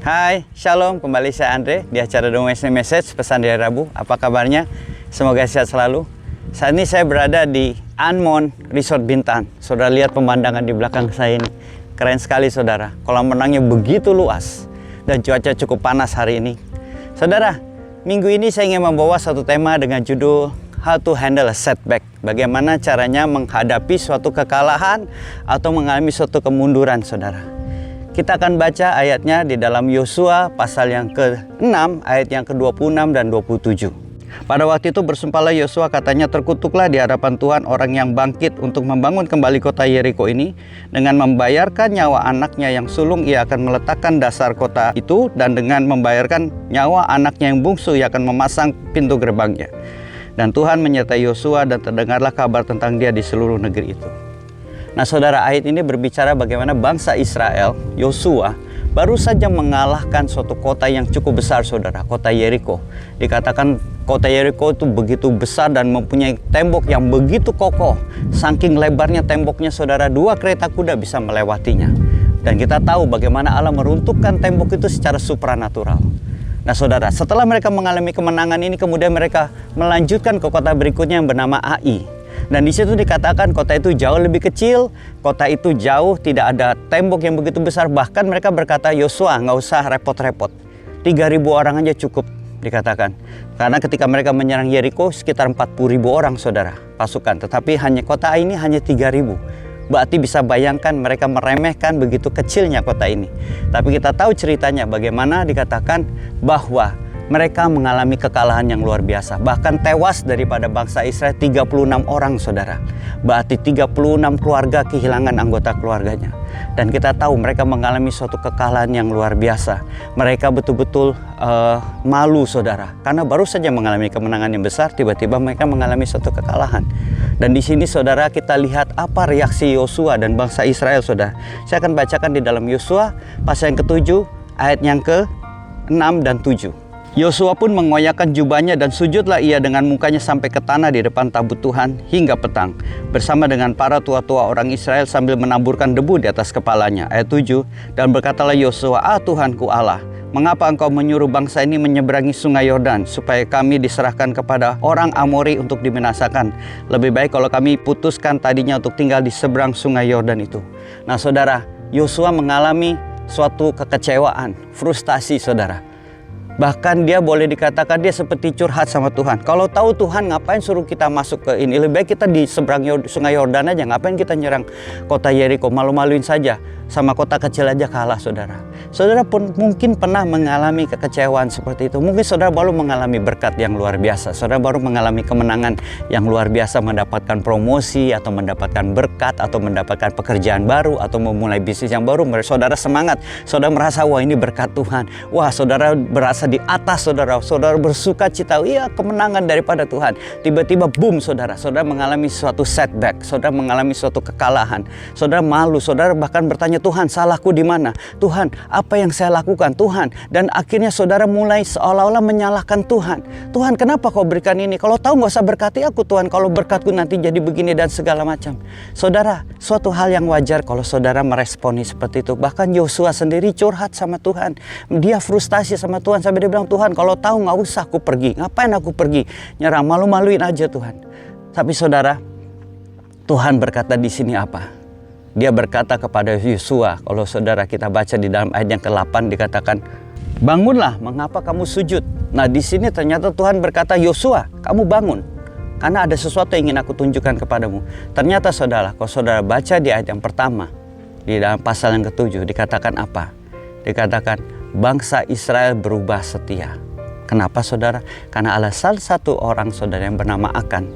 Hai, Shalom, kembali saya Andre di acara The Wednesday Message, pesan dari Rabu. Apa kabarnya? Semoga sehat selalu. Saat ini saya berada di Anmon Resort Bintan. Saudara lihat pemandangan di belakang saya ini. Keren sekali saudara, kolam renangnya begitu luas dan cuaca cukup panas hari ini. Saudara, minggu ini saya ingin membawa satu tema dengan judul How to Handle a Setback. Bagaimana caranya menghadapi suatu kekalahan atau mengalami suatu kemunduran saudara. Kita akan baca ayatnya di dalam Yosua pasal yang ke-6, ayat yang ke-26 dan 27. Pada waktu itu bersumpahlah Yosua, katanya, terkutuklah di hadapan Tuhan orang yang bangkit untuk membangun kembali kota Yeriko ini. Dengan membayarkan nyawa anaknya yang sulung, ia akan meletakkan dasar kota itu. Dan dengan membayarkan nyawa anaknya yang bungsu, ia akan memasang pintu gerbangnya. Dan Tuhan menyertai Yosua dan terdengarlah kabar tentang dia di seluruh negeri itu. Nah saudara, ayat ini berbicara bagaimana bangsa Israel, Yosua, baru saja mengalahkan suatu kota yang cukup besar saudara, kota Yeriko. Dikatakan kota Yeriko itu begitu besar dan mempunyai tembok yang begitu kokoh. Saking lebarnya temboknya saudara, 2 kereta kuda bisa melewatinya. Dan kita tahu bagaimana Allah meruntuhkan tembok itu secara supranatural. Nah saudara, setelah mereka mengalami kemenangan ini, kemudian mereka melanjutkan ke kota berikutnya yang bernama Ai. Dan di situ dikatakan kota itu jauh lebih kecil, kota itu jauh tidak ada tembok yang begitu besar. Bahkan mereka berkata, Yosua nggak usah repot-repot, 3.000 orang aja cukup, dikatakan. Karena ketika mereka menyerang Yeriko sekitar 40.000 orang saudara pasukan, tetapi hanya kota ini hanya 3.000. Berarti bisa bayangkan mereka meremehkan begitu kecilnya kota ini. Tapi kita tahu ceritanya bagaimana dikatakan bahwa mereka mengalami kekalahan yang luar biasa. Bahkan tewas daripada bangsa Israel 36 orang saudara. Berarti 36 keluarga kehilangan anggota keluarganya. Dan kita tahu mereka mengalami suatu kekalahan yang luar biasa. Mereka betul-betul malu saudara. Karena baru saja mengalami kemenangan yang besar, tiba-tiba mereka mengalami suatu kekalahan. Dan di sini saudara kita lihat apa reaksi Yosua dan bangsa Israel saudara. Saya akan bacakan di dalam Yosua pasal yang ke-7 ayat yang ke-6 dan 7. Yosua pun mengoyakkan jubahnya dan sujudlah ia dengan mukanya sampai ke tanah di depan tabut Tuhan hingga petang, bersama dengan para tua-tua orang Israel sambil menaburkan debu di atas kepalanya. Ayat 7, dan berkatalah Yosua, Tuhanku Allah, mengapa engkau menyuruh bangsa ini menyeberangi sungai Yordan, supaya kami diserahkan kepada orang Amori untuk dibinasakan? Lebih baik kalau kami putuskan tadinya untuk tinggal di seberang sungai Yordan itu. Nah saudara, Yosua mengalami suatu kekecewaan, frustasi saudara. Bahkan dia boleh dikatakan dia seperti curhat sama Tuhan. Kalau tahu Tuhan ngapain suruh kita masuk ke ini? Lebih baik kita di seberang sungai Yordan aja. Ngapain kita nyerang kota Yeriko? Malu-maluin saja. Sama kota kecil aja kalah saudara. Saudara pun mungkin pernah mengalami kekecewaan seperti itu. Mungkin saudara baru mengalami berkat yang luar biasa. Saudara baru mengalami kemenangan yang luar biasa, mendapatkan promosi atau mendapatkan berkat atau mendapatkan pekerjaan baru atau memulai bisnis yang baru. Saudara semangat. Saudara merasa wah ini berkat Tuhan. Wah saudara berasa di atas saudara. Saudara bersuka cita. Iya kemenangan daripada Tuhan. Tiba-tiba boom saudara. Saudara mengalami suatu setback. Saudara mengalami suatu kekalahan. Saudara malu. Saudara bahkan bertanya, Tuhan salahku di mana? Tuhan apa yang saya lakukan Tuhan? Dan akhirnya saudara mulai seolah-olah menyalahkan Tuhan. Tuhan kenapa kau berikan ini? Kalau tahu nggak usah berkati aku Tuhan. Kalau berkatku nanti jadi begini dan segala macam. Saudara, suatu hal yang wajar kalau saudara meresponi seperti itu. Bahkan Yosua sendiri curhat sama Tuhan. Dia frustasi sama Tuhan sampai dia bilang, Tuhan kalau tahu nggak usah aku pergi. Ngapain aku pergi? Nyerang, malu-maluin aja Tuhan. Tapi saudara, Tuhan berkata di sini apa? Dia berkata kepada Yosua, kalau saudara kita baca di dalam ayat yang ke-8 dikatakan, bangunlah, mengapa kamu sujud? Nah di sini ternyata Tuhan berkata, Yosua, kamu bangun. Karena ada sesuatu yang ingin aku tunjukkan kepadamu. Ternyata saudara, kalau saudara baca di ayat yang pertama, di dalam pasal yang ke-7 dikatakan apa? Dikatakan, bangsa Israel berubah setia. Kenapa saudara? Karena ada salah satu orang saudara yang bernama Akan.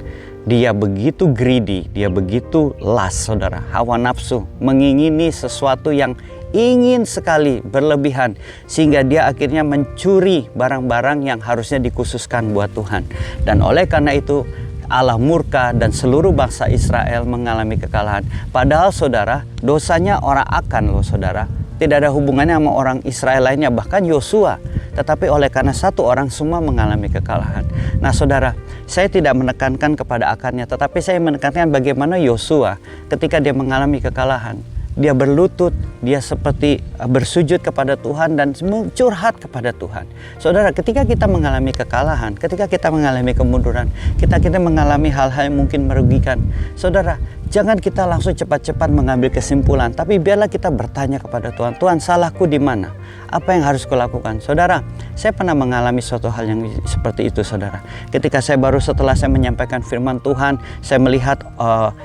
Dia begitu greedy, dia begitu lust saudara, hawa nafsu, mengingini sesuatu yang ingin sekali berlebihan. Sehingga dia akhirnya mencuri barang-barang yang harusnya dikhususkan buat Tuhan. Dan oleh karena itu Allah murka dan seluruh bangsa Israel mengalami kekalahan. Padahal saudara, dosanya orang Akan loh saudara. Tidak ada hubungannya sama orang Israel lainnya, bahkan Yosua. Tetapi oleh karena satu orang semua mengalami kekalahan. Nah saudara, saya tidak menekankan kepada Akannya, tetapi saya menekankan bagaimana Yosua ketika dia mengalami kekalahan. dia berlutut, dia seperti bersujud kepada Tuhan dan curhat kepada Tuhan. Saudara, ketika kita mengalami kekalahan, ketika kita mengalami kemunduran, kita mengalami hal-hal yang mungkin merugikan, saudara, jangan kita langsung cepat-cepat mengambil kesimpulan, tapi biarlah kita bertanya kepada Tuhan, Tuhan, salahku di mana? Apa yang harus kulakukan? Saudara, saya pernah mengalami suatu hal yang seperti itu, saudara. Ketika setelah saya menyampaikan firman Tuhan, saya melihat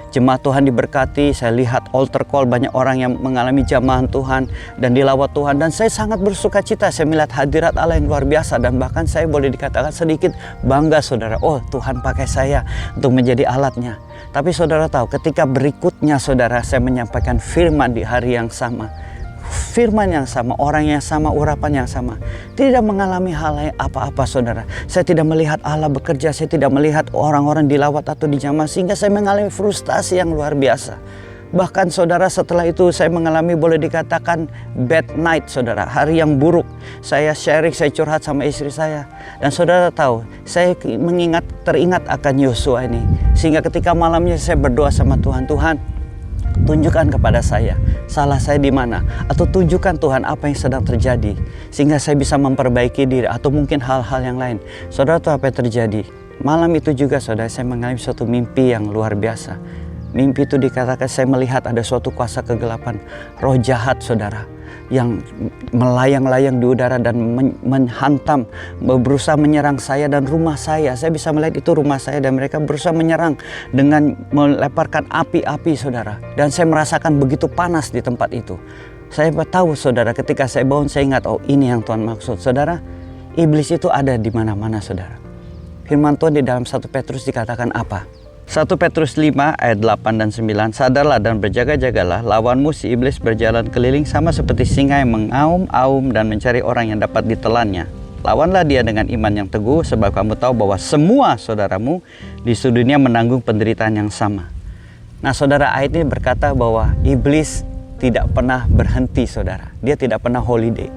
jemaat Tuhan diberkati, saya lihat altar call, banyak orang yang mengalami jamahan Tuhan dan dilawat Tuhan, dan saya sangat bersuka cita. Saya melihat hadirat Allah yang luar biasa, dan bahkan saya boleh dikatakan sedikit bangga, saudara. Oh, Tuhan pakai saya untuk menjadi alatnya. Tapi saudara tahu, ketika berikutnya saudara saya menyampaikan firman di hari yang sama, firman yang sama, orang yang sama, urapan yang sama, tidak mengalami hal yang apa-apa, saudara. Saya tidak melihat Allah bekerja, saya tidak melihat orang-orang dilawat atau dijamah, sehingga saya mengalami frustasi yang luar biasa. Bahkan saudara, setelah itu saya mengalami, boleh dikatakan bad night, saudara, hari yang buruk. Saya sharing, saya curhat sama istri saya, dan saudara tahu, saya teringat akan Yosua ini, sehingga ketika malamnya saya berdoa sama Tuhan, Tuhan, tunjukkan kepada saya salah saya di mana, atau tunjukkan Tuhan apa yang sedang terjadi, sehingga saya bisa memperbaiki diri, atau mungkin hal-hal yang lain. Saudara tahu apa yang terjadi? Malam itu juga saudara, saya mengalami suatu mimpi yang luar biasa. Mimpi itu dikatakan saya melihat ada suatu kuasa kegelapan, roh jahat, saudara, yang melayang-layang di udara dan menghantam, berusaha menyerang saya dan rumah saya. Saya bisa melihat itu rumah saya, dan mereka berusaha menyerang dengan melemparkan api-api, saudara. Dan saya merasakan begitu panas di tempat itu. Saya tahu, saudara, ketika saya bangun saya ingat, oh, ini yang Tuhan maksud. Saudara, iblis itu ada di mana-mana, saudara. Firman Tuhan di dalam 1 Petrus dikatakan apa? 1 Petrus 5 ayat 8 dan 9. Sadarlah dan berjaga-jagalah, lawanmu si iblis berjalan keliling sama seperti singa yang mengaum-aum dan mencari orang yang dapat ditelannya. Lawanlah dia dengan iman yang teguh, sebab kamu tahu bahwa semua saudaramu di seluruh dunia menanggung penderitaan yang sama. Nah, saudara, ayat ini berkata bahwa iblis tidak pernah berhenti, saudara. Dia tidak pernah holiday.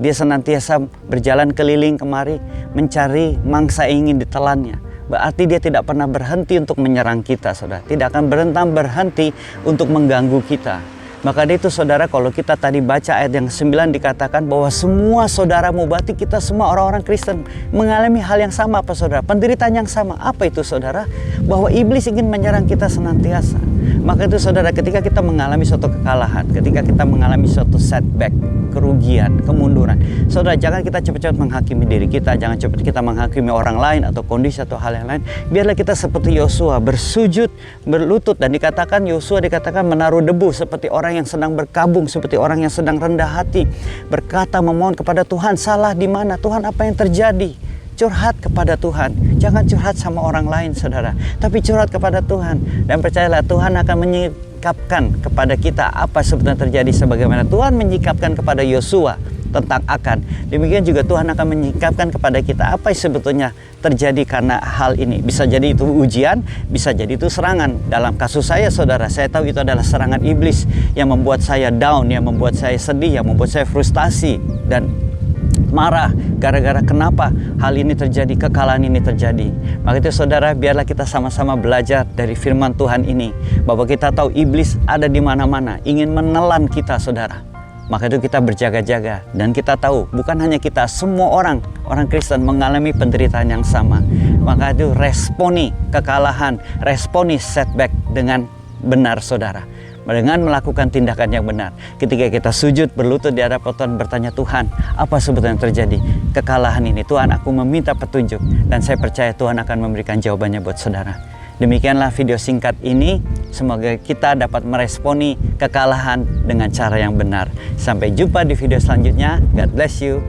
Dia senantiasa berjalan keliling kemari mencari mangsa yang ingin ditelannya. Berarti dia tidak pernah berhenti untuk menyerang kita, saudara. Tidak akan berhenti untuk mengganggu kita. Maka itu, saudara, kalau kita tadi baca ayat yang 9 dikatakan bahwa semua saudaramu, berarti kita semua orang-orang Kristen mengalami hal yang sama, apa saudara? Penderitaan yang sama. Apa itu, saudara? Bahwa iblis ingin menyerang kita senantiasa. Maka itu, saudara, ketika kita mengalami suatu kekalahan, ketika kita mengalami suatu setback, kerugian, kemunduran, saudara, jangan kita cepat-cepat menghakimi diri kita, jangan cepat kita menghakimi orang lain atau kondisi atau hal yang lain. Biarlah kita seperti Yosua, bersujud, berlutut, dan dikatakan Yosua dikatakan menaruh debu seperti orang yang sedang berkabung, seperti orang yang sedang rendah hati, berkata, memohon kepada Tuhan, salah di mana? Tuhan, apa yang terjadi? Curhat kepada Tuhan. Jangan curhat sama orang lain, saudara, tapi curhat kepada Tuhan. Dan percayalah, Tuhan akan menyikapkan kepada kita apa sebenarnya terjadi, sebagaimana Tuhan menyikapkan kepada Yosua tentang Akan. Demikian juga Tuhan akan menyikapkan kepada kita apa yang sebetulnya terjadi karena hal ini. Bisa jadi itu ujian, bisa jadi itu serangan. Dalam kasus saya, saudara, saya tahu itu adalah serangan iblis yang membuat saya down, yang membuat saya sedih, yang membuat saya frustasi dan marah gara-gara kenapa hal ini terjadi, kekalahan ini terjadi. Maka itu, saudara, biarlah kita sama-sama belajar dari firman Tuhan ini, bahwa kita tahu iblis ada di mana-mana, ingin menelan kita, saudara. Maka itu kita berjaga-jaga, dan kita tahu bukan hanya kita, semua orang Kristen mengalami penderitaan yang sama. Maka itu responi kekalahan, responi setback dengan benar, saudara, dengan melakukan tindakan yang benar. Ketika kita sujud, berlutut di hadapan Tuhan, bertanya, Tuhan, apa sebetulnya yang terjadi? Kekalahan ini, Tuhan, aku meminta petunjuk, dan saya percaya Tuhan akan memberikan jawabannya buat saudara. Demikianlah video singkat ini. Semoga kita dapat meresponi kekalahan dengan cara yang benar. Sampai jumpa di video selanjutnya. God bless you.